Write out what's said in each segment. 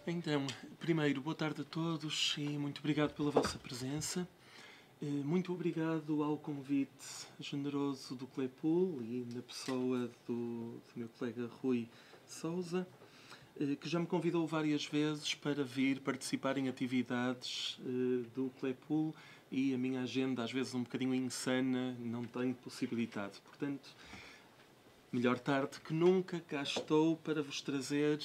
Então, primeiro, boa tarde a todos e muito obrigado pela vossa presença. Muito obrigado ao convite generoso do Claypool e na pessoa do meu colega Rui Sousa, que já me convidou várias vezes para vir participar em atividades do Claypool e a minha agenda, às vezes um bocadinho insana, não tem possibilidade. Portanto, melhor tarde que nunca, cá estou para vos trazer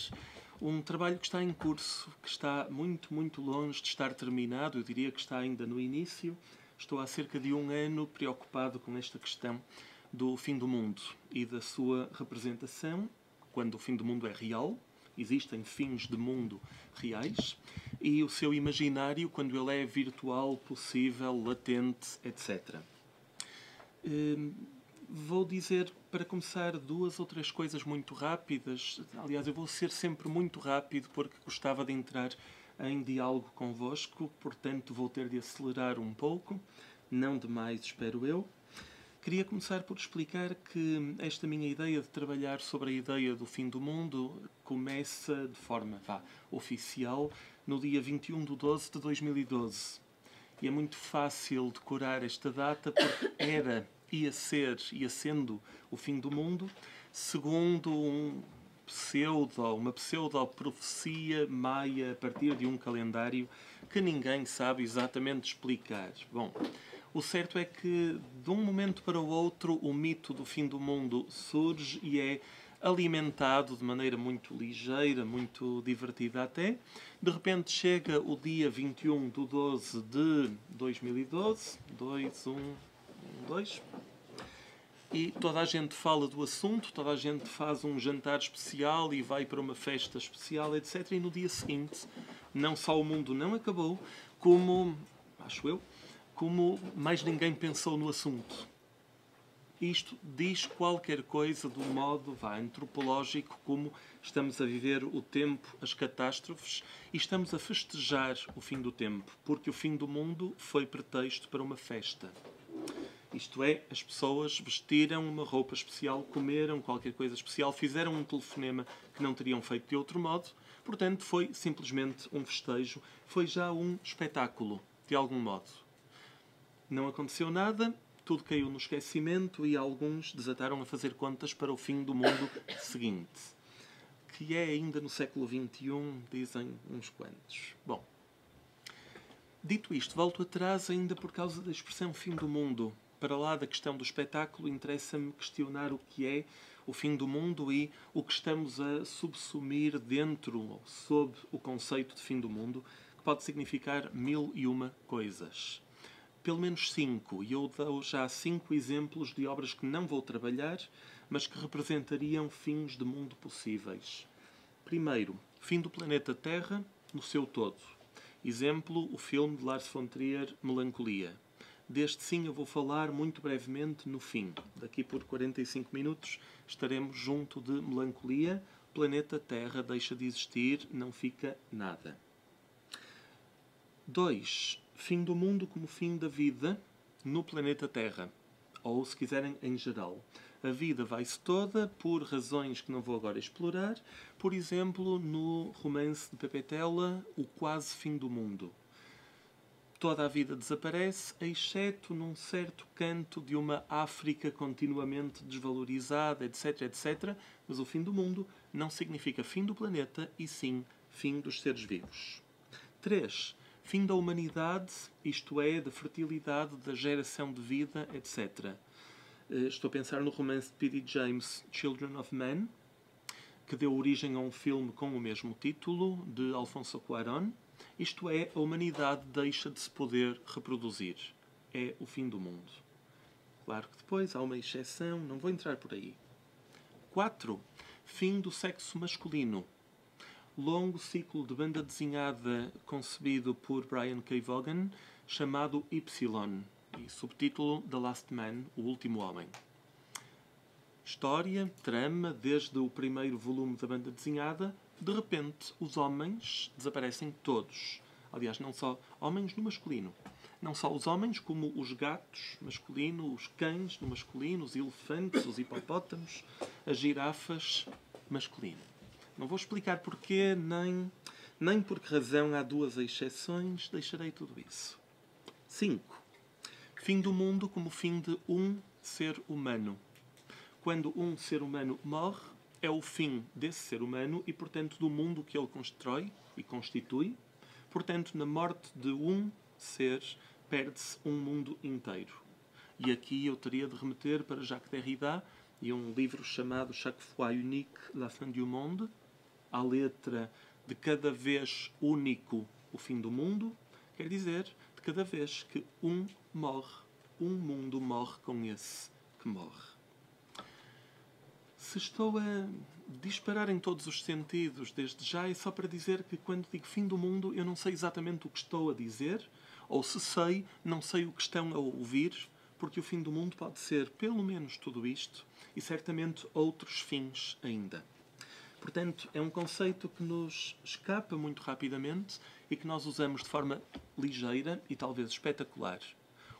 um trabalho que está em curso, que está muito, muito longe de estar terminado. Eu diria que está ainda no início. Estou há cerca de um ano preocupado com esta questão do fim do mundo e da sua representação, quando o fim do mundo é real. Existem fins de mundo reais. E o seu imaginário, quando ele é virtual, possível, latente, etc. Vou dizer, para começar, duas ou três coisas muito rápidas. Aliás, eu vou ser sempre muito rápido porque gostava de entrar em diálogo convosco, portanto vou ter de acelerar um pouco, não demais, espero eu. Queria começar por explicar que esta minha ideia de trabalhar sobre a ideia do fim do mundo começa de forma oficial no dia 21 de 12 de 2012. E é muito fácil decorar esta data porque ia sendo o fim do mundo, segundo uma pseudo-profecia maia a partir de um calendário que ninguém sabe exatamente explicar. Bom, o certo é que de um momento para o outro o mito do fim do mundo surge e é alimentado de maneira muito ligeira, muito divertida até. De repente chega o dia 21 de 12 de 2012, 2, e toda a gente fala do assunto, toda a gente faz um jantar especial e vai para uma festa especial, etc. E no dia seguinte, não só o mundo não acabou, como, acho eu, como mais ninguém pensou no assunto. Isto diz qualquer coisa do modo antropológico como estamos a viver o tempo, as catástrofes, e estamos a festejar o fim do tempo, porque o fim do mundo foi pretexto para uma festa. Isto é, as pessoas vestiram uma roupa especial, comeram qualquer coisa especial, fizeram um telefonema que não teriam feito de outro modo. Portanto, foi simplesmente um festejo, foi já um espetáculo, de algum modo. Não aconteceu nada, tudo caiu no esquecimento e alguns desataram a fazer contas para o fim do mundo seguinte, que é ainda no século XXI, dizem uns quantos. Bom, dito isto, volto atrás ainda por causa da expressão fim do mundo. Para lá da questão do espetáculo, interessa-me questionar o que é o fim do mundo e o que estamos a subsumir dentro ou sob o conceito de fim do mundo, que pode significar mil e uma coisas. Pelo menos 5, e eu dou já 5 exemplos de obras que não vou trabalhar, mas que representariam fins de mundo possíveis. Primeiro, fim do planeta Terra no seu todo. Exemplo, o filme de Lars von Trier, Melancolia. Deste sim eu vou falar muito brevemente no fim. Daqui por 45 minutos estaremos junto de Melancolia. Planeta Terra deixa de existir, não fica nada. 2. Fim do mundo como fim da vida no planeta Terra. Ou, se quiserem, em geral. A vida vai-se toda por razões que não vou agora explorar. Por exemplo, no romance de Pepe Tela, O Quase Fim do Mundo. Toda a vida desaparece, exceto num certo canto de uma África continuamente desvalorizada, etc, etc. Mas o fim do mundo não significa fim do planeta, e sim fim dos seres vivos. 3. Fim da humanidade, isto é, da fertilidade, da geração de vida, etc. Estou a pensar no romance de P.D. James, Children of Men, que deu origem a um filme com o mesmo título, de Alfonso Cuarón. Isto é, a humanidade deixa de se poder reproduzir. É o fim do mundo. Claro que depois há uma exceção, não vou entrar por aí. 4. Fim do sexo masculino. Longo ciclo de banda desenhada concebido por Brian K. Vaughan, chamado Y, e subtítulo The Last Man, O Último Homem. História, trama, desde o primeiro volume da banda desenhada, de repente os homens desaparecem todos. Aliás, não só homens no masculino. Não só os homens, como os gatos masculino, os cães no masculino, os elefantes, os hipopótamos, as girafas masculino. Não vou explicar porquê, Nem por que razão há duas exceções, deixarei tudo isso. 5. Fim do mundo como fim de um ser humano. Quando um ser humano morre, é o fim desse ser humano e, portanto, do mundo que ele constrói e constitui. Portanto, na morte de um ser, perde-se um mundo inteiro. E aqui eu teria de remeter para Jacques Derrida e um livro chamado Chaque fois unique, la fin du monde, à letra de cada vez único o fim do mundo, quer dizer, de cada vez que um morre, um mundo morre com esse que morre. Se estou a disparar em todos os sentidos desde já, é só para dizer que quando digo fim do mundo eu não sei exatamente o que estou a dizer, ou se sei, não sei o que estão a ouvir, porque o fim do mundo pode ser pelo menos tudo isto e certamente outros fins ainda. Portanto, é um conceito que nos escapa muito rapidamente e que nós usamos de forma ligeira e talvez espetacular.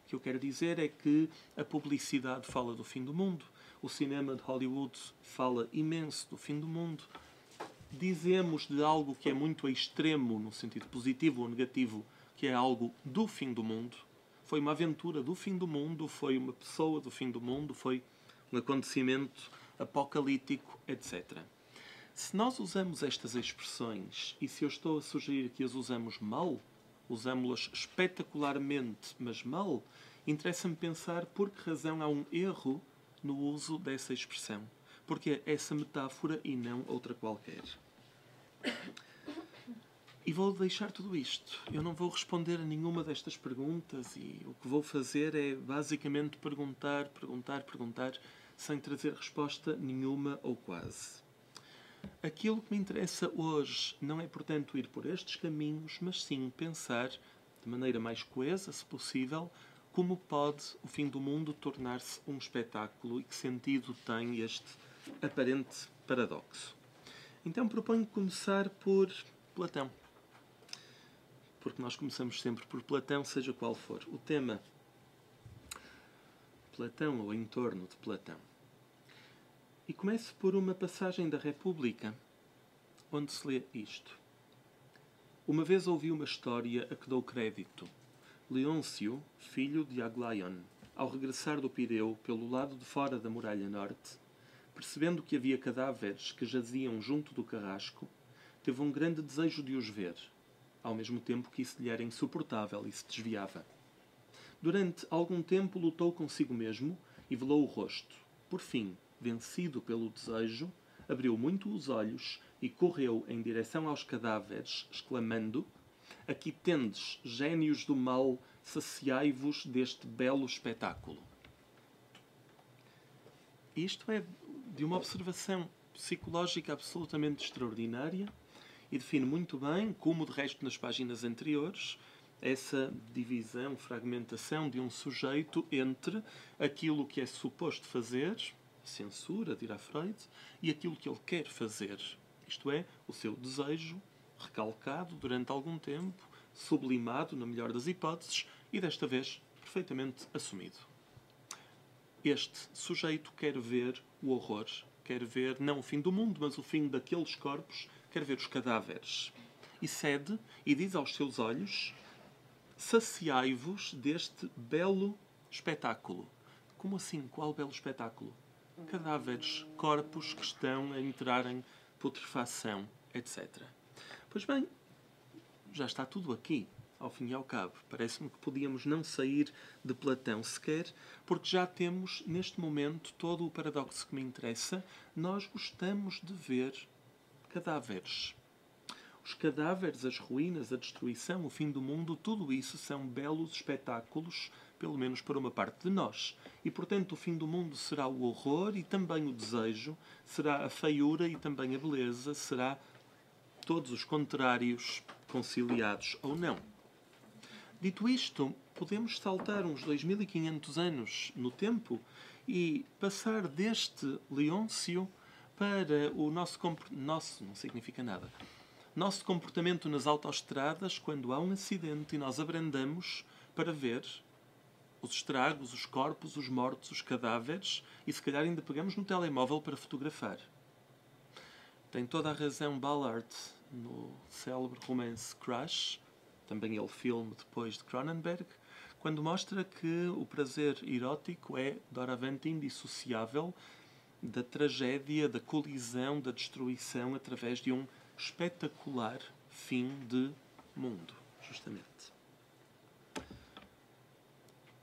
O que eu quero dizer é que a publicidade fala do fim do mundo, o cinema de Hollywood fala imenso do fim do mundo. Dizemos de algo que é muito extremo, no sentido positivo ou negativo, que é algo do fim do mundo. Foi uma aventura do fim do mundo, foi uma pessoa do fim do mundo, foi um acontecimento apocalíptico, etc. Se nós usamos estas expressões, e se eu estou a sugerir que as usamos mal, usamos-las espetacularmente, mas mal, interessa-me pensar por que razão há um erro no uso dessa expressão. Porque é essa metáfora e não outra qualquer. E vou deixar tudo isto. Eu não vou responder a nenhuma destas perguntas e o que vou fazer é basicamente perguntar, sem trazer resposta nenhuma ou quase. Aquilo que me interessa hoje não é, portanto, ir por estes caminhos, mas sim pensar, de maneira mais coesa, se possível, como pode o fim do mundo tornar-se um espetáculo e que sentido tem este aparente paradoxo. Então proponho começar por Platão. Porque nós começamos sempre por Platão, seja qual for o tema. Platão ou em torno de Platão. E começo por uma passagem da República, onde se lê isto. Uma vez ouvi uma história a que dou crédito. Leôncio, filho de Aglaion, ao regressar do Pireu pelo lado de fora da muralha norte, percebendo que havia cadáveres que jaziam junto do carrasco, teve um grande desejo de os ver, ao mesmo tempo que isso lhe era insuportável e se desviava. Durante algum tempo lutou consigo mesmo e velou o rosto. Por fim, vencido pelo desejo, abriu muito os olhos e correu em direção aos cadáveres, exclamando: "Aqui tendes, génios do mal, saciai-vos deste belo espetáculo." Isto é de uma observação psicológica absolutamente extraordinária e define muito bem, como de resto nas páginas anteriores, essa divisão, fragmentação de um sujeito entre aquilo que é suposto fazer, censura, dirá Freud, e aquilo que ele quer fazer. Isto é, o seu desejo, recalcado durante algum tempo, sublimado, na melhor das hipóteses, e desta vez perfeitamente assumido. Este sujeito quer ver o horror, quer ver não o fim do mundo, mas o fim daqueles corpos, quer ver os cadáveres. E cede e diz aos seus olhos: "Saciai-vos deste belo espetáculo." Como assim? Qual belo espetáculo? Cadáveres, corpos que estão a entrar em putrefação, etc. Pois bem, já está tudo aqui, ao fim e ao cabo. Parece-me que podíamos não sair de Platão sequer, porque já temos, neste momento, todo o paradoxo que me interessa. Nós gostamos de ver cadáveres. Os cadáveres, as ruínas, a destruição, o fim do mundo, tudo isso são belos espetáculos, pelo menos para uma parte de nós. E, portanto, o fim do mundo será o horror e também o desejo, será a feiura e também a beleza, será todos os contrários conciliados ou não. Dito isto, podemos saltar uns 2500 anos no tempo e passar deste Leôncio para o nosso não significa nada. Nosso comportamento nas autoestradas quando há um acidente e nós abrandamos para ver os estragos, os corpos, os mortos, os cadáveres e se calhar ainda pegamos no telemóvel para fotografar. Tem toda a razão Ballard no célebre romance Crash, também ele filme depois de Cronenberg, quando mostra que o prazer erótico é doravante indissociável da tragédia, da colisão, da destruição através de um espetacular fim de mundo, justamente.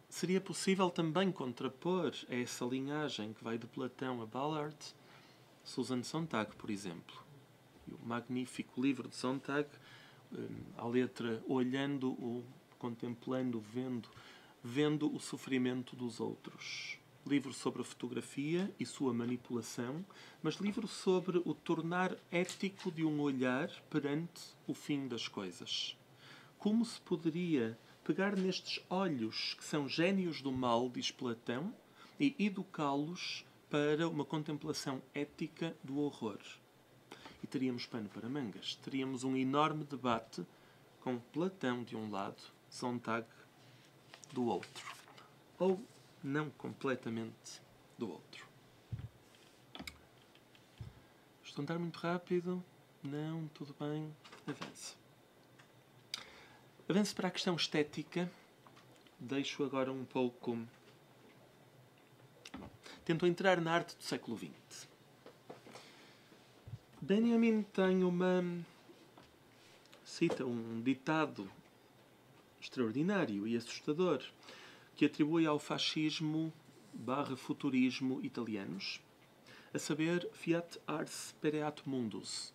Seria possível também contrapor a essa linhagem que vai de Platão a Ballard Susan Sontag, por exemplo. E o magnífico livro de Sontag, a letra olhando, contemplando, vendo o sofrimento dos outros. Livro sobre a fotografia e sua manipulação, mas livro sobre o tornar ético de um olhar perante o fim das coisas. Como se poderia pegar nestes olhos que são génios do mal, diz Platão, e educá-los para uma contemplação ética do horror. E teríamos pano para mangas. Teríamos um enorme debate com Platão de um lado, Sontag do outro. Ou não completamente do outro. Estou a andar muito rápido? Não, tudo bem. Avanço. Avanço para a questão estética. Deixo agora um pouco... Tento entrar na arte do século XX. Benjamin tem cita um ditado extraordinário e assustador que atribui ao fascismo / futurismo italianos, a saber, fiat ars pereat mundus.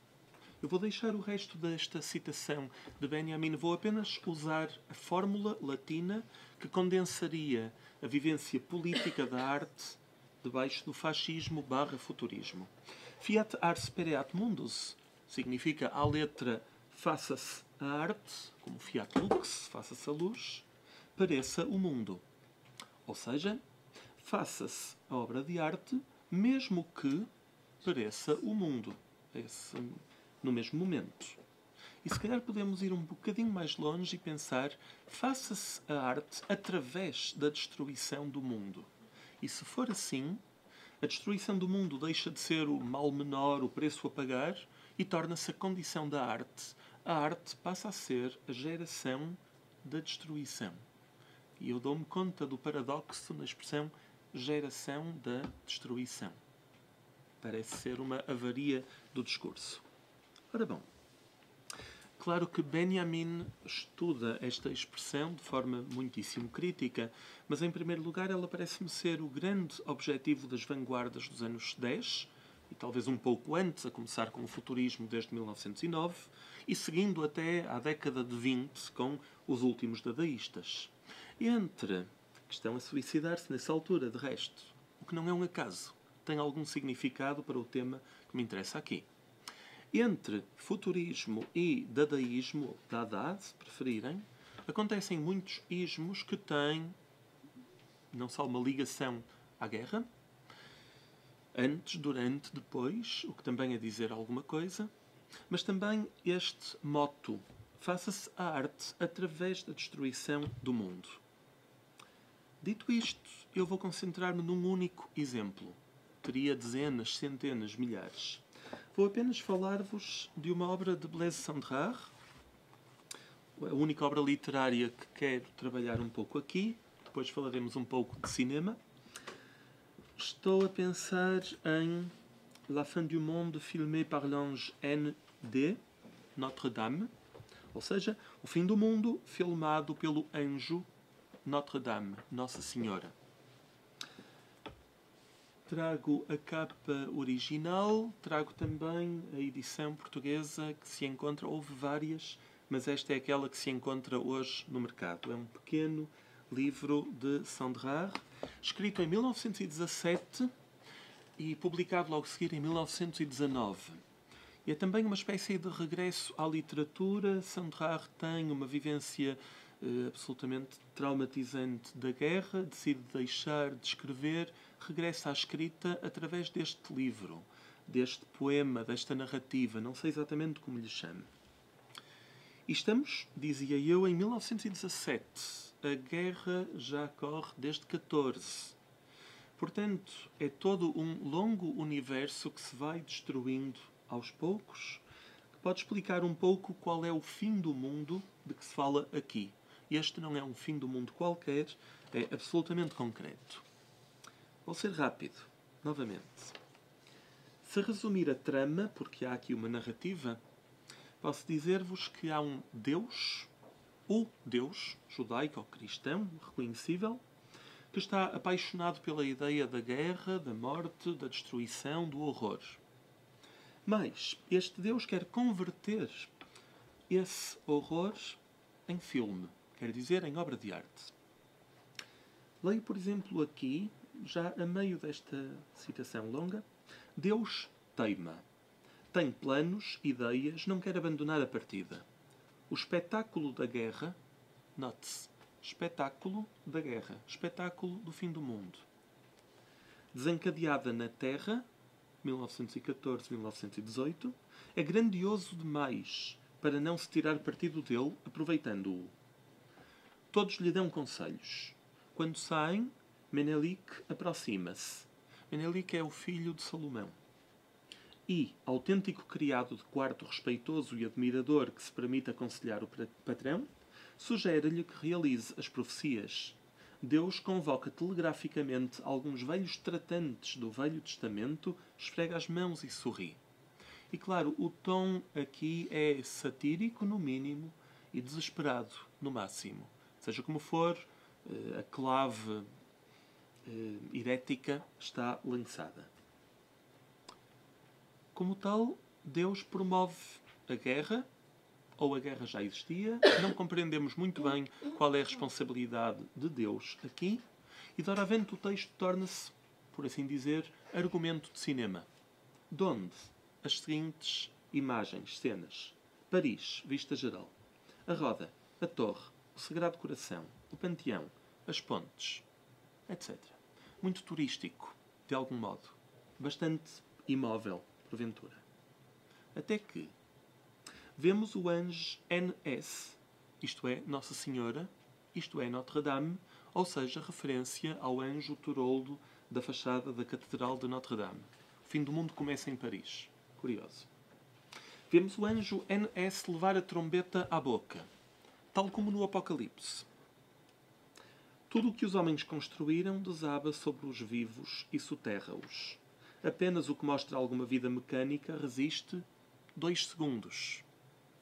Eu vou deixar o resto desta citação de Benjamin, vou apenas usar a fórmula latina que condensaria a vivência política da arte debaixo do fascismo / futurismo. Fiat ars pereat mundus significa à letra faça-se a arte, como fiat lux, faça-se a luz, pareça o mundo. Ou seja, faça-se a obra de arte, mesmo que pareça o mundo, no mesmo momento. E se calhar podemos ir um bocadinho mais longe e pensar, faça-se a arte através da destruição do mundo. E se for assim, a destruição do mundo deixa de ser o mal menor, o preço a pagar, e torna-se a condição da arte. A arte passa a ser a geração da destruição. E eu dou-me conta do paradoxo na expressão geração da destruição. Parece ser uma avaria do discurso. Ora bom, claro que Benjamin estuda esta expressão de forma muitíssimo crítica, mas em primeiro lugar ela parece-me ser o grande objetivo das vanguardas dos anos 10, e talvez um pouco antes, a começar com o futurismo desde 1909, e seguindo até à década de 20 com os últimos dadaístas. Que estão a suicidar-se nessa altura, de resto, o que não é um acaso, tem algum significado para o tema que me interessa aqui. Entre futurismo e dadaísmo, ou Dada, se preferirem, acontecem muitos ismos que têm não só uma ligação à guerra, antes, durante, depois, o que também é dizer alguma coisa, mas também este moto, faça-se a arte através da destruição do mundo. Dito isto, eu vou concentrar-me num único exemplo. Teria dezenas, centenas, milhares. Vou apenas falar-vos de uma obra de Blaise Cendrars, a única obra literária que quero trabalhar um pouco aqui. Depois falaremos um pouco de cinema. Estou a pensar em La fin du monde filmé par l'ange N.D. Notre-Dame, ou seja, o fim do mundo filmado pelo anjo Notre-Dame, Nossa Senhora. Trago a capa original, trago também a edição portuguesa que se encontra, houve várias, mas esta é aquela que se encontra hoje no mercado. É um pequeno livro de Cendrars, escrito em 1917 e publicado logo a seguir em 1919. E é também uma espécie de regresso à literatura. Cendrars tem uma vivência absolutamente traumatizante da guerra, decide deixar de escrever, regressa à escrita através deste livro, deste poema, desta narrativa, não sei exatamente como lhe chamo. E estamos, dizia eu, em 1917. A guerra já corre desde 14. Portanto, é todo um longo universo que se vai destruindo aos poucos, que pode explicar um pouco qual é o fim do mundo de que se fala aqui. Este não é um fim do mundo qualquer, é absolutamente concreto. Vou ser rápido, novamente. Se resumir a trama, porque há aqui uma narrativa, posso dizer-vos que há um Deus, o Deus judaico ou cristão, reconhecível, que está apaixonado pela ideia da guerra, da morte, da destruição, do horror. Mas este Deus quer converter esse horror em filme, quer dizer, em obra de arte. Leio, por exemplo, aqui, já a meio desta citação longa, Deus teima. Tem planos, ideias, não quer abandonar a partida. O espetáculo da guerra, note-se, espetáculo da guerra, espetáculo do fim do mundo. Desencadeada na Terra, 1914-1918, é grandioso demais para não se tirar partido dele aproveitando-o. Todos lhe dão conselhos. Quando saem, Menelik aproxima-se. Menelik é o filho de Salomão. E, autêntico criado de quarto respeitoso e admirador que se permite aconselhar o patrão, sugere-lhe que realize as profecias. Deus convoca telegraficamente alguns velhos tratantes do Velho Testamento, esfrega as mãos e sorri. E claro, o tom aqui é satírico no mínimo e desesperado no máximo. Seja como for, a clave herética está lançada. Como tal, Deus promove a guerra, ou a guerra já existia, não compreendemos muito bem qual é a responsabilidade de Deus aqui, e doravante o texto torna-se, por assim dizer, argumento de cinema. De onde? As seguintes imagens, cenas. Paris, vista geral. A Roda, a Torre, o Sagrado Coração, o Panteão, as pontes, etc. Muito turístico, de algum modo. Bastante imóvel, porventura. Até que vemos o anjo NS, isto é, Nossa Senhora, isto é, Notre-Dame, ou seja, referência ao anjo Toroldo da fachada da Catedral de Notre-Dame. O fim do mundo começa em Paris. Curioso. Vemos o anjo NS levar a trombeta à boca, tal como no Apocalipse. Tudo o que os homens construíram desaba sobre os vivos e soterra-os. Apenas o que mostra alguma vida mecânica resiste 2 segundos.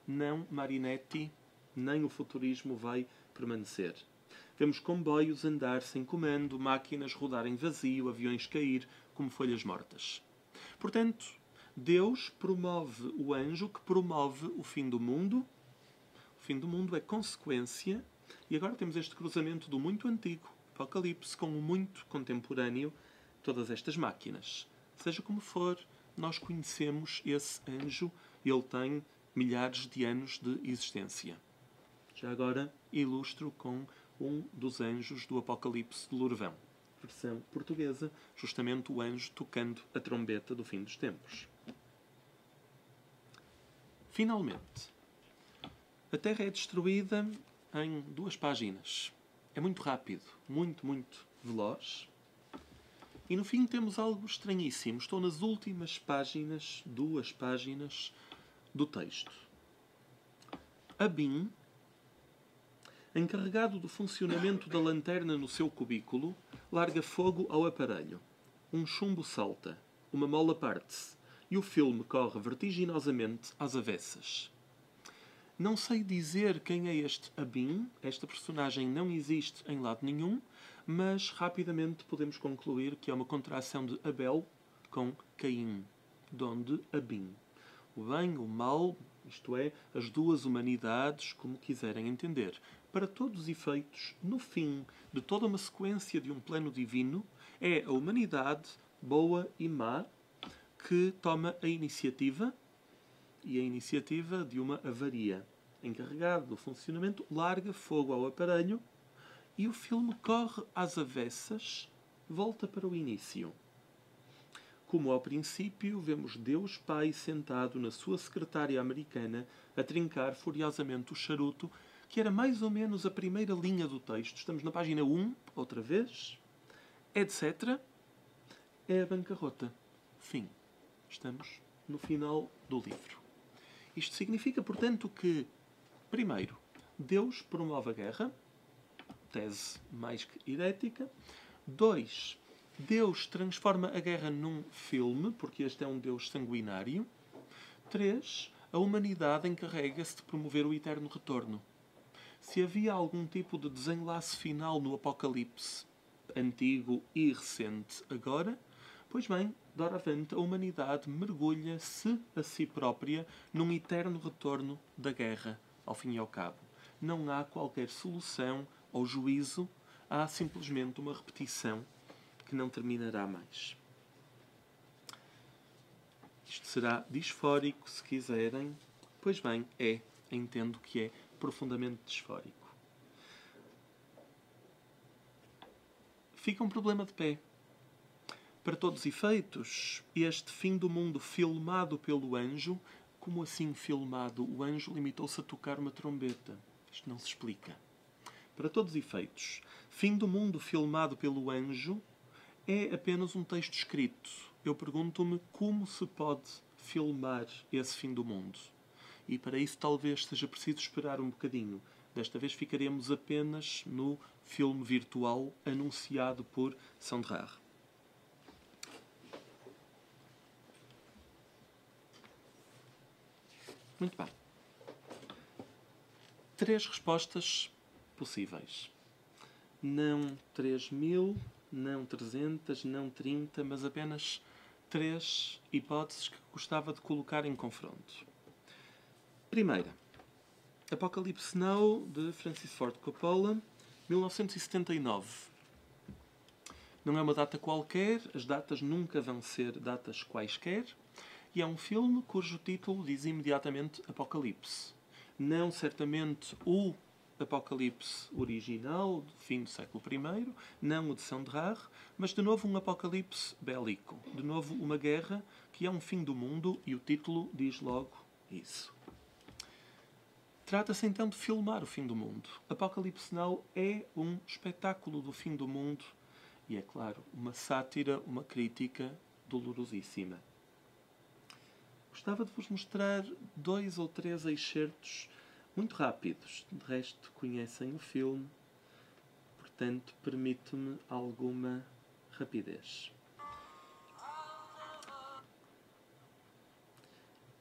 Não Marinetti, nem o futurismo vai permanecer. Vemos comboios andar sem comando, máquinas rodarem vazio, aviões cair como folhas mortas. Portanto, Deus promove o anjo que promove o fim do mundo. O fim do mundo é consequência. E agora temos este cruzamento do muito antigo, Apocalipse, com o muito contemporâneo, todas estas máquinas. Seja como for, nós conhecemos esse anjo. Ele tem milhares de anos de existência. Já agora ilustro com um dos anjos do Apocalipse de Lourvão, versão portuguesa, justamente o anjo tocando a trombeta do fim dos tempos. Finalmente, a Terra é destruída em 2 páginas. É muito rápido, muito, muito veloz. E no fim temos algo estranhíssimo. Estou nas últimas páginas, 2 páginas do texto. Abin, encarregado do funcionamento da lanterna no seu cubículo, larga fogo ao aparelho. Um chumbo salta, uma mola parte-se, e o filme corre vertiginosamente às avessas. Não sei dizer quem é este Abin, esta personagem não existe em lado nenhum, mas rapidamente podemos concluir que é uma contração de Abel com Caim, de onde Abin. O bem, o mal, isto é, as 2 humanidades, como quiserem entender. Para todos os efeitos, no fim de toda uma sequência de um plano divino, é a humanidade, boa e má, que toma a iniciativa, e a iniciativa de uma avaria. Encarregado do funcionamento, larga fogo ao aparelho e o filme corre às avessas, volta para o início. Como ao princípio, vemos Deus Pai sentado na sua secretária americana a trincar furiosamente o charuto, que era mais ou menos a primeira linha do texto. Estamos na página 1, outra vez, etc. É a bancarrota. Fim. Estamos no final do livro. Isto significa, portanto, que, primeiro, Deus promove a guerra, tese mais que herética. 2. Deus transforma a guerra num filme, porque este é um Deus sanguinário. 3. A humanidade encarrega-se de promover o eterno retorno. Se havia algum tipo de desenlace final no Apocalipse, antigo e recente agora, pois bem, doravante a humanidade mergulha-se a si própria num eterno retorno da guerra, ao fim e ao cabo. Não há qualquer solução ou juízo, há simplesmente uma repetição que não terminará mais. Isto será disfórico, se quiserem. Pois bem, entendo que é profundamente disfórico. Fica um problema de pé. Para todos os efeitos, este fim do mundo filmado pelo anjo, como assim filmado? O anjo limitou-se a tocar uma trombeta. Isto não se explica. Para todos os efeitos, fim do mundo filmado pelo anjo é apenas um texto escrito. Eu pergunto-me como se pode filmar esse fim do mundo. E para isso talvez seja preciso esperar um bocadinho. Desta vez ficaremos apenas no filme virtual anunciado por Sondrar. Muito bem. 3 respostas possíveis. Não 3.000, não 300, não 30, mas apenas 3 hipóteses que gostava de colocar em confronto. Primeira. Apocalipse Now, de Francis Ford Coppola, 1979. Não é uma data qualquer, as datas nunca vão ser datas quaisquer, e é um filme cujo título diz imediatamente Apocalipse. Não certamente o Apocalipse original, do fim do século I, não o de Sondrar, mas de novo um apocalipse bélico. De novo uma guerra que é um fim do mundo e o título diz logo isso. Trata-se então de filmar o fim do mundo. Apocalipse Now é um espetáculo do fim do mundo e, é claro, uma sátira, uma crítica dolorosíssima. Gostava de vos mostrar 2 ou 3 excertos muito rápidos. De resto, conhecem o filme, portanto, permite-me alguma rapidez.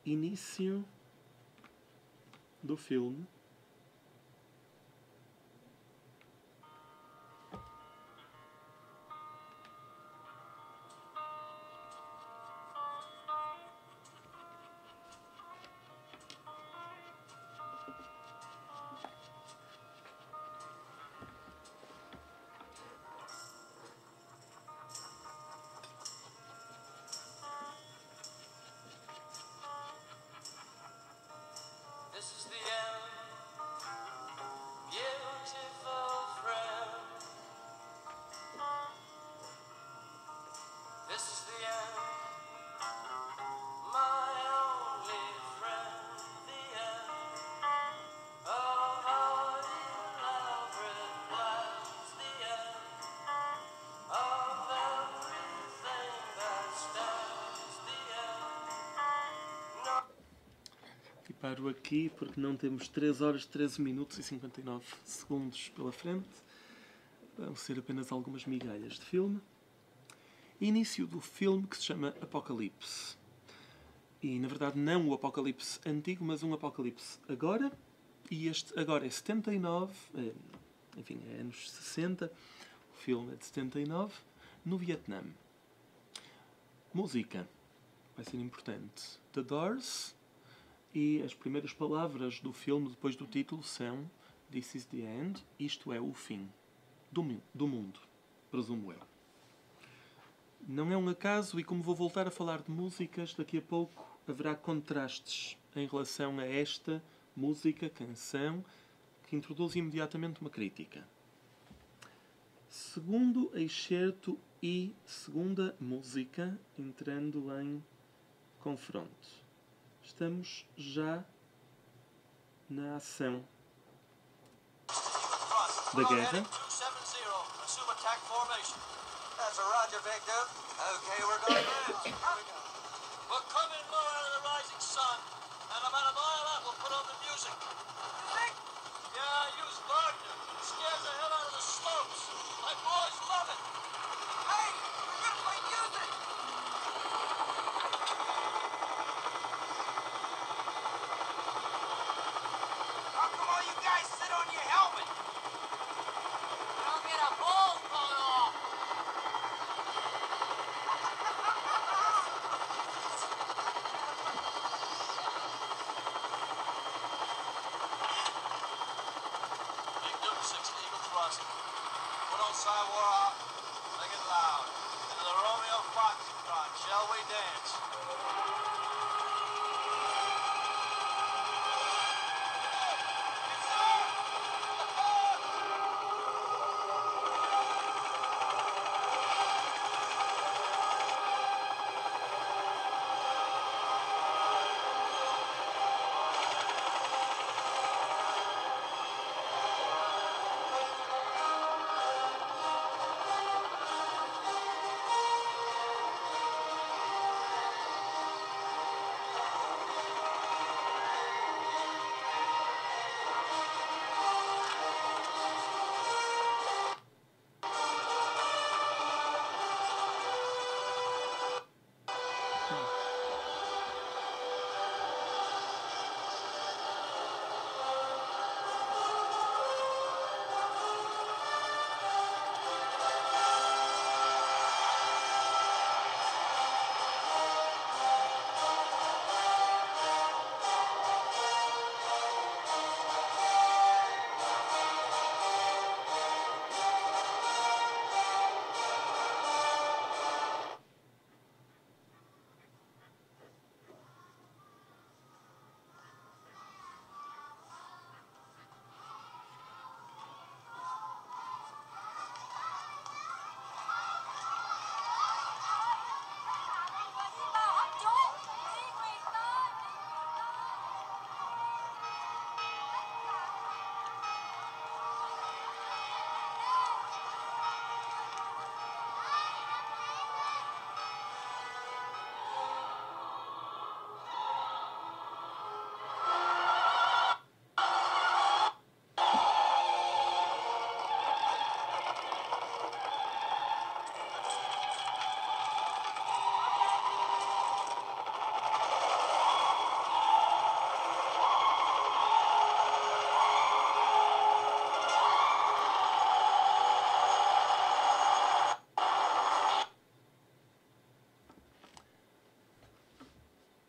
Início do filme. This is the end, beautiful friend. This is the end, my only friend. The end of our elaborate plans. The end of everything that stands. The end. No. E paro aqui porque não temos 3 horas, 13 minutos e 59 segundos pela frente. Vão ser apenas algumas migalhas de filme. Início do filme que se chama Apocalipse. E, na verdade, não o Apocalipse antigo, mas um Apocalipse agora. E este agora é 79, enfim, é anos 60. O filme é de 79, no Vietnã. Música. Vai ser importante. The Doors. E as primeiras palavras do filme, depois do título, são This is the end, isto é o fim do mundo, presumo eu. Não é um acaso, e como vou voltar a falar de músicas, daqui a pouco haverá contrastes em relação a esta música, canção, que introduz imediatamente uma crítica. Segundo excerto e segunda música, entrando em confronto. Estamos já na ação da guerra. And about a mile out, we'll put on the music. Music? Yeah, use Wagner. It scares the hell out of the slopes. My boys love it. Hey, we're gonna play music. How come all you guys sit on your helmet? Don't get a balls blown off. Big Duke 6 Eagle Thrust. Put on Sidewalk, make it loud. Into the Romeo Foxtrot, shall we dance?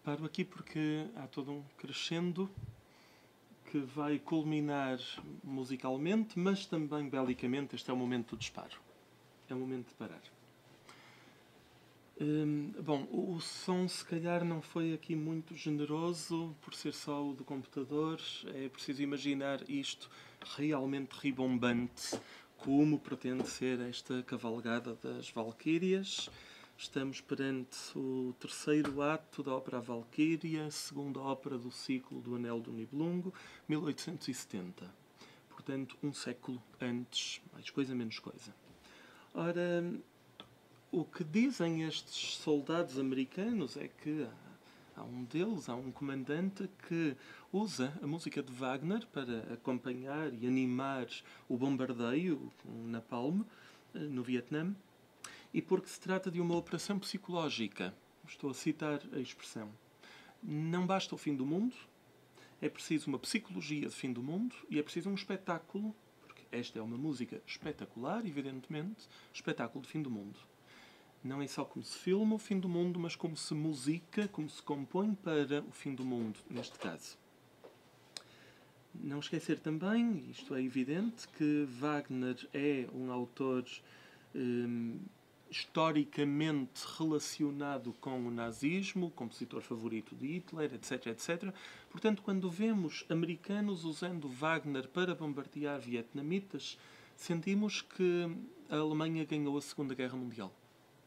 Paro aqui porque há todo um crescendo que vai culminar musicalmente, mas também belicamente. Este é o momento do disparo. É o momento de parar. Bom, o som se calhar não foi aqui muito generoso por ser só o do computador. É preciso imaginar isto realmente ribombante, como pretende ser esta cavalgada das Valquírias. Estamos perante o terceiro ato da ópera Valquíria, segunda ópera do ciclo do Anel do Nibelungo, 1870. Portanto, um século antes, mais coisa, menos coisa. Ora, o que dizem estes soldados americanos é que há um deles, há um comandante que usa a música de Wagner para acompanhar e animar o bombardeio com napalm no Vietnã, e porque se trata de uma operação psicológica. Estou a citar a expressão. Não basta o fim do mundo, é preciso uma psicologia de fim do mundo e é preciso um espetáculo, porque esta é uma música espetacular, evidentemente, espetáculo de fim do mundo. Não é só como se filma o fim do mundo, mas como se musica, como se compõe para o fim do mundo, neste caso. Não esquecer também, isto é evidente, que Wagner é um autor historicamente relacionado com o nazismo, o compositor favorito de Hitler, etc, etc. Portanto, quando vemos americanos usando Wagner para bombardear vietnamitas, sentimos que a Alemanha ganhou a Segunda Guerra Mundial.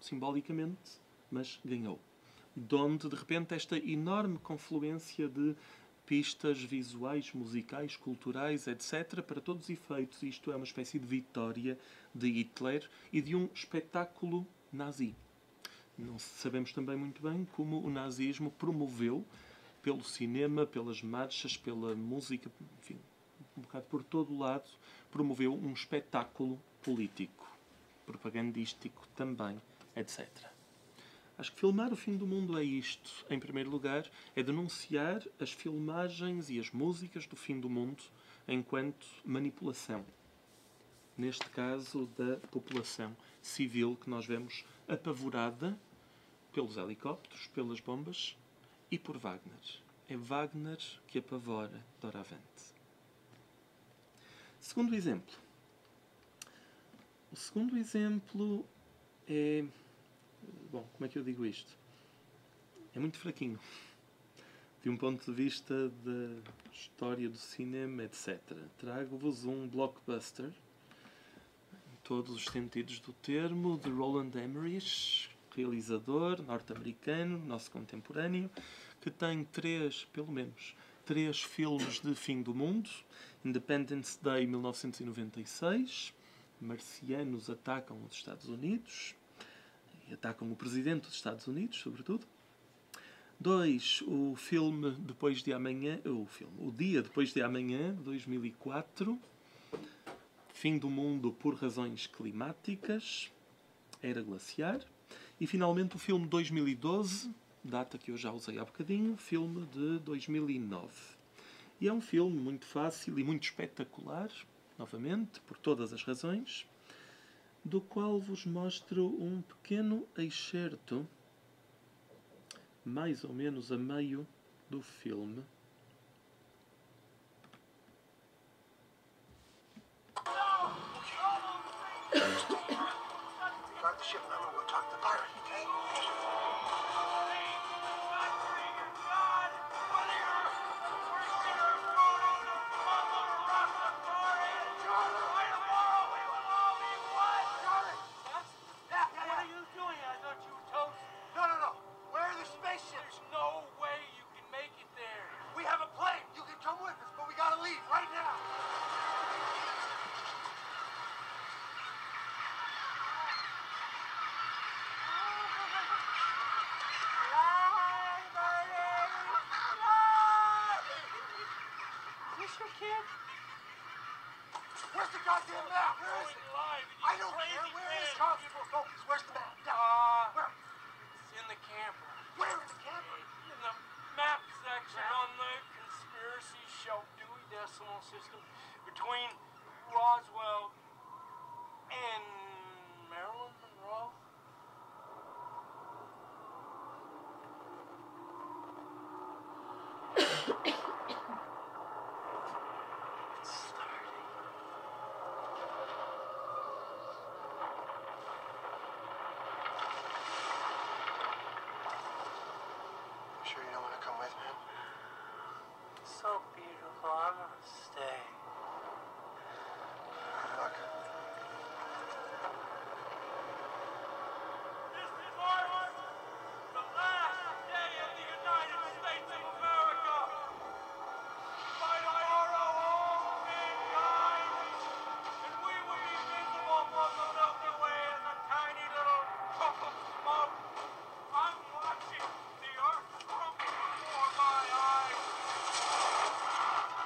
Simbolicamente, mas ganhou. De onde, de repente, esta enorme confluência de pistas visuais, musicais, culturais, etc. Para todos os efeitos, isto é uma espécie de vitória de Hitler e de um espetáculo nazi. Não sabemos também muito bem como o nazismo promoveu pelo cinema, pelas marchas, pela música, enfim, um bocado por todo o lado, promoveu um espetáculo político, propagandístico também, etc. Acho que filmar o fim do mundo é isto. Em primeiro lugar, é denunciar as filmagens e as músicas do fim do mundo enquanto manipulação. Neste caso, da população civil que nós vemos apavorada pelos helicópteros, pelas bombas e por Wagner. É Wagner que apavora doravante. Segundo exemplo. O segundo exemplo é... Bom, como é que eu digo isto? É muito fraquinho. De um ponto de vista da história do cinema, etc. Trago-vos um blockbuster, em todos os sentidos do termo, de Roland Emmerich, realizador norte-americano, nosso contemporâneo, que tem pelo menos três filmes de fim do mundo. Independence Day, 1996. Marcianos atacam os Estados Unidos. E atacam o presidente dos Estados Unidos, sobretudo. 2. O filme Depois de Amanhã. O Dia Depois de Amanhã, 2004. Fim do mundo por razões climáticas. Era glaciar. E finalmente o filme 2012, data que eu já usei há bocadinho, filme de 2009. E é um filme muito fácil e muito espetacular, novamente, por todas as razões, do qual vos mostro um pequeno excerto, mais ou menos a meio do filme. Start the ship, and I'm gonna go talk to the pirate, okay? No. Where are the spaceships? There's no way you can make it there. We have a plane. You can come with us, but we gotta leave right now. Is this your kid? Where's the goddamn map? Where is it? I don't care. Where is it? Focus. Where's the map? Where? It's in the camper. Where is the camper? In the map section on the conspiracy show Dewey Decimal System between Roswell and Marilyn Monroe. It's starting. You sure you don't want to come with, man? So beautiful. I'm gonna stay. Look. This is the last day of the United States of America. By tomorrow, all mankind, and we will be visible from the Milky Way as a tiny little puff of smoke. I'm watching the earth crumble before my eyes.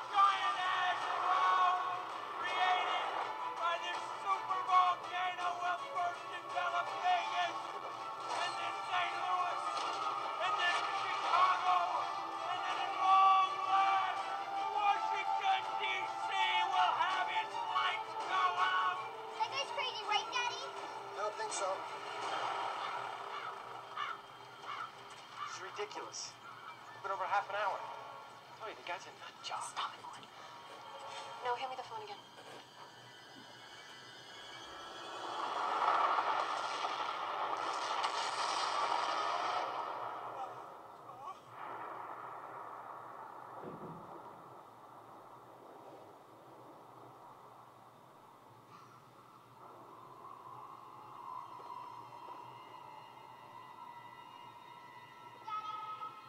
Giant ash cloud created by this super volcano will first envelop Vegas, and then St. Louis, and then Chicago, and then at long last, Washington, D.C. will have its lights go out. That guy's crazy, right, Daddy? I don't think so. This is ridiculous. It's been over half an hour. I tell you, the guy's a nut job. Stop it, Lord. No, hand me the phone again.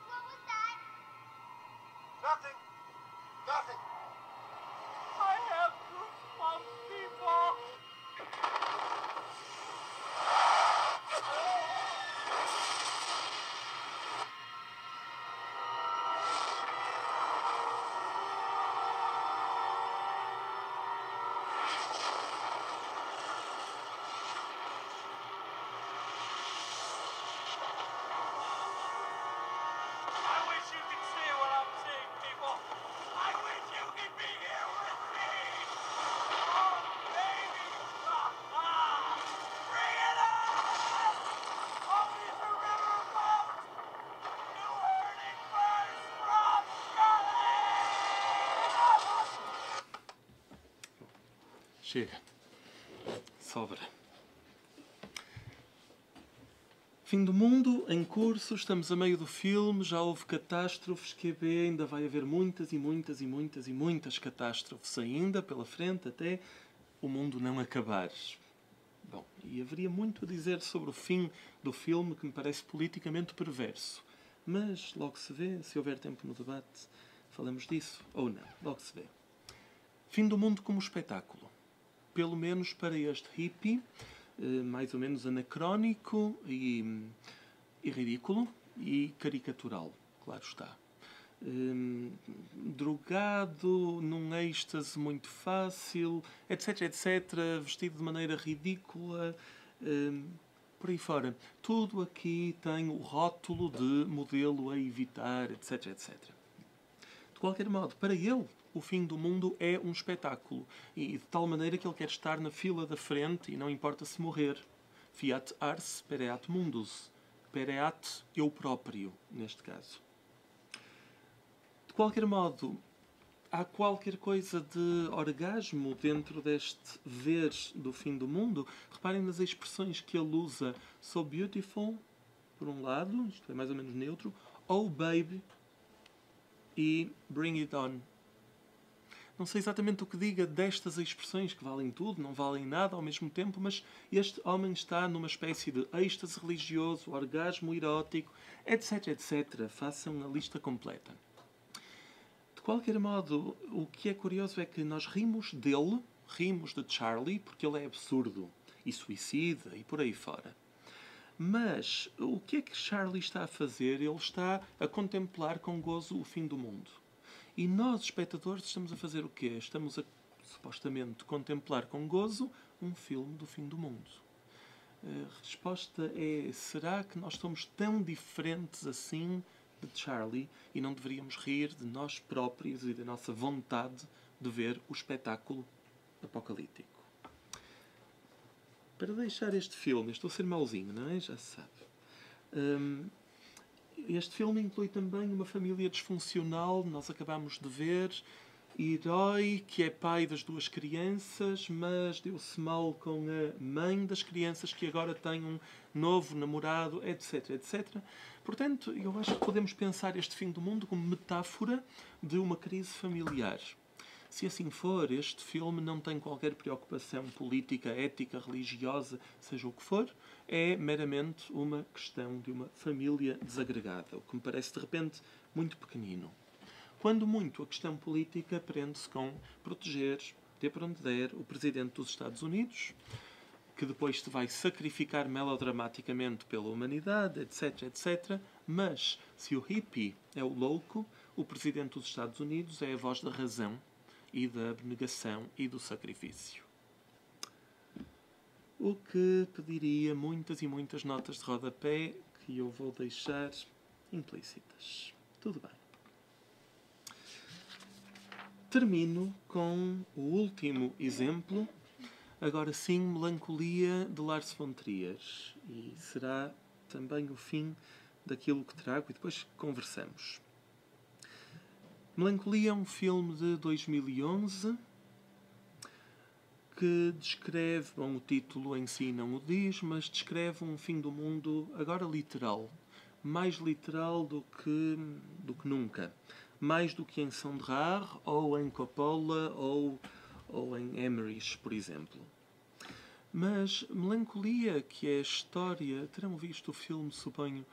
What was that? Nothing. Nothing. I have goosebumps, people. Chega. Sobra. Fim do mundo, em curso, estamos a meio do filme, já houve catástrofes, QB, ainda vai haver muitas e muitas e muitas e muitas catástrofes ainda pela frente, até o mundo não acabar. Bom, e haveria muito a dizer sobre o fim do filme que me parece politicamente perverso. Mas logo se vê, se houver tempo no debate, falamos disso ou não, logo se vê. Fim do mundo como espetáculo. Pelo menos para este hippie, mais ou menos anacrónico e ridículo e caricatural, claro está. Drogado, num êxtase muito fácil, etc, etc, vestido de maneira ridícula, por aí fora. Tudo aqui tem o rótulo de modelo a evitar, etc, etc. De qualquer modo, para ele, o fim do mundo é um espetáculo. E de tal maneira que ele quer estar na fila da frente e não importa se morrer. Fiat ars pereat mundus. Pereat eu próprio, neste caso. De qualquer modo, há qualquer coisa de orgasmo dentro deste ver do fim do mundo. Reparem nas expressões que ele usa. So beautiful, por um lado, isto é mais ou menos neutro. Oh baby e bring it on. Não sei exatamente o que diga destas expressões, que valem tudo, não valem nada ao mesmo tempo, mas este homem está numa espécie de êxtase religioso, orgasmo erótico, etc, etc. Façam a lista completa. De qualquer modo, o que é curioso é que nós rimos dele, rimos de Charlie, porque ele é absurdo e suicida e por aí fora. Mas o que é que Charlie está a fazer? Ele está a contemplar com gozo o fim do mundo. E nós, espectadores, estamos a fazer o quê? Estamos a, supostamente, contemplar com gozo um filme do fim do mundo. A resposta é, será que nós somos tão diferentes assim de Charlie e não deveríamos rir de nós próprios e da nossa vontade de ver o espetáculo apocalíptico? Para deixar este filme, estou a ser mauzinho, não é? Já se sabe. Este filme inclui também uma família disfuncional, nós acabamos de ver, herói que é pai das duas crianças, mas deu-se mal com a mãe das crianças que agora tem um novo namorado, etc, etc. Portanto, eu acho que podemos pensar este fim do mundo como metáfora de uma crise familiar. Se assim for, este filme não tem qualquer preocupação política, ética, religiosa, seja o que for. É meramente uma questão de uma família desagregada, o que me parece, de repente, muito pequenino. Quando muito, a questão política prende-se com proteger, ter por onde der, o Presidente dos Estados Unidos, que depois se vai sacrificar melodramaticamente pela humanidade, etc, etc. Mas, se o hippie é o louco, o Presidente dos Estados Unidos é a voz da razão e da abnegação e do sacrifício. O que pediria muitas e muitas notas de rodapé que eu vou deixar implícitas. Tudo bem. Termino com o último exemplo, agora sim, Melancolia, de Lars von Trier. E será também o fim daquilo que trago e depois conversamos. Melancolia é um filme de 2011 que descreve, bom, o título em si não o diz, mas descreve um fim do mundo agora literal. Mais literal do que nunca. Mais do que em Sondheim, ou em Coppola, ou em Emmerich, por exemplo. Mas Melancolia, que é a história, terão visto o filme, suponho,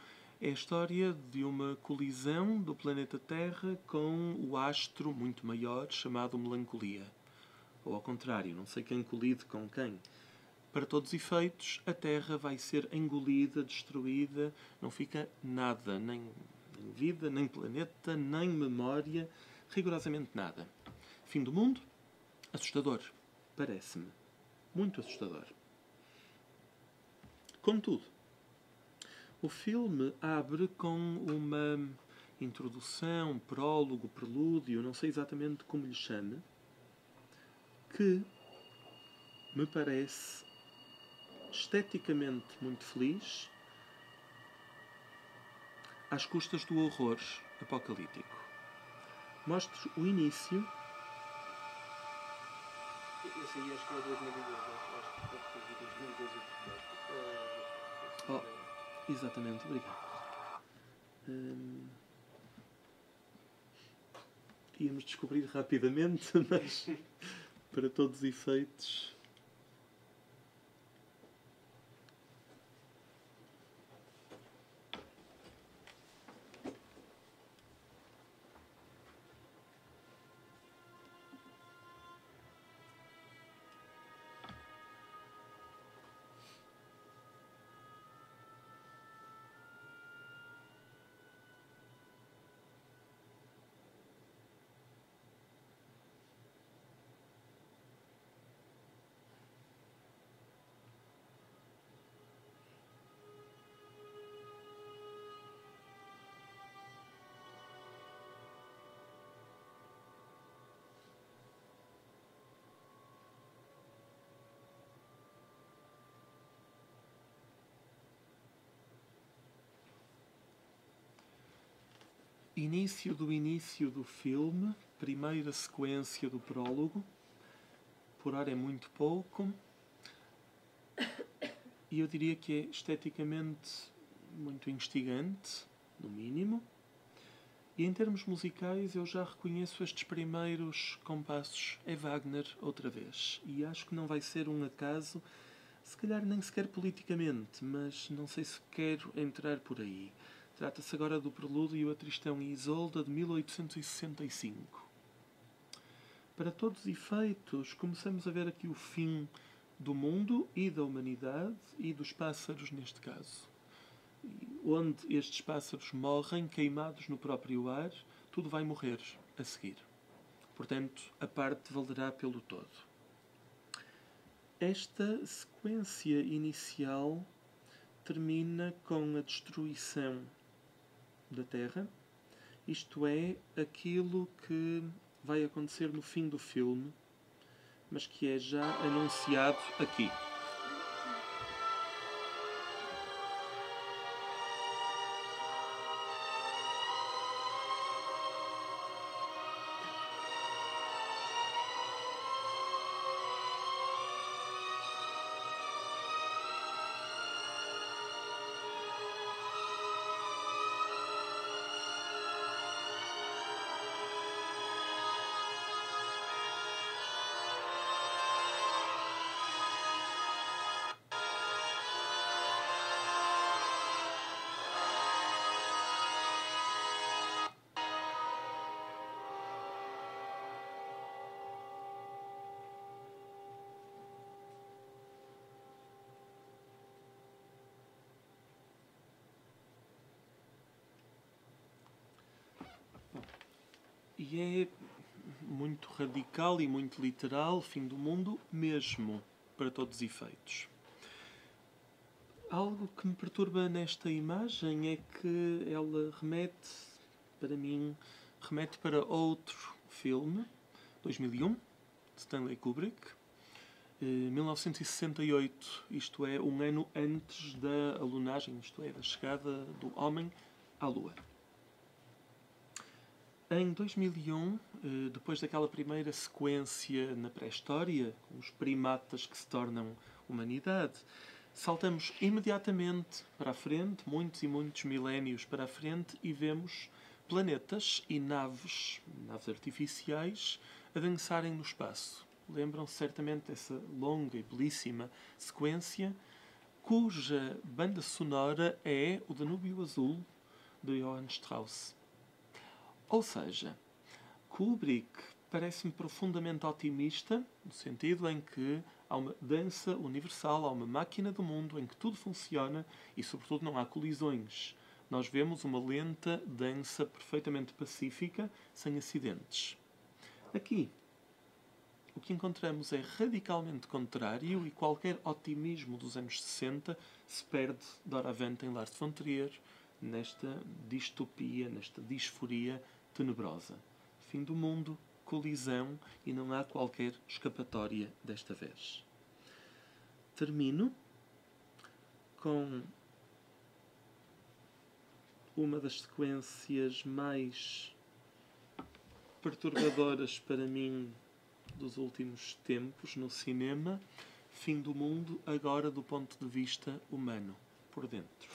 é a história de uma colisão do planeta Terra com o astro muito maior chamado Melancolia. Ou ao contrário, não sei quem colide com quem. Para todos os efeitos, a Terra vai ser engolida, destruída, não fica nada, nem vida, nem planeta, nem memória, rigorosamente nada. Fim do mundo? Assustador, parece-me. Muito assustador. Contudo, o filme abre com uma introdução, prólogo, prelúdio, não sei exatamente como lhe chame, que me parece esteticamente muito feliz, às custas do horror apocalíptico. Mostra o início Esse aí acho que é o 2012, acho que pode ter 2012 e 2012. Exatamente, obrigado. Íamos descobrir rapidamente, mas para todos os efeitos. Início do filme, primeira sequência do prólogo. Por hora é muito pouco. E eu diria que é esteticamente muito instigante, no mínimo. E em termos musicais eu já reconheço estes primeiros compassos. É Wagner outra vez. E acho que não vai ser um acaso, se calhar nem sequer politicamente, mas não sei se quero entrar por aí. Trata-se agora do Prelúdio a Tristão e Isolda de 1865. Para todos os efeitos, começamos a ver aqui o fim do mundo e da humanidade e dos pássaros neste caso. Onde estes pássaros morrem queimados no próprio ar, tudo vai morrer a seguir. Portanto, a parte valerá pelo todo. Esta sequência inicial termina com a destruição da Terra, isto é, aquilo que vai acontecer no fim do filme, mas que é já anunciado aqui. E é muito radical e muito literal, fim do mundo, mesmo, para todos os efeitos. Algo que me perturba nesta imagem é que ela remete, para mim, para outro filme, 2001, de Stanley Kubrick, 1968, isto é, um ano antes da alunagem, isto é, da chegada do homem à Lua. Em 2001, depois daquela primeira sequência na pré-história, com os primatas que se tornam humanidade, saltamos imediatamente para a frente, muitos e muitos milénios para a frente, e vemos planetas e naves artificiais, a dançarem no espaço. Lembram-se certamente dessa longa e belíssima sequência, cuja banda sonora é o Danúbio Azul, de Johann Strauss. Ou seja, Kubrick parece-me profundamente otimista, no sentido em que há uma dança universal, há uma máquina do mundo em que tudo funciona e, sobretudo, não há colisões. Nós vemos uma lenta dança perfeitamente pacífica, sem acidentes. Aqui, o que encontramos é radicalmente contrário e qualquer otimismo dos anos 60 se perde doravante em Lars von Trier, nesta distopia, nesta disforia tenebrosa. Fim do mundo, colisão, e não há qualquer escapatória desta vez. Termino com uma das sequências mais perturbadoras para mim dos últimos tempos no cinema. Fim do mundo, agora do ponto de vista humano, por dentro.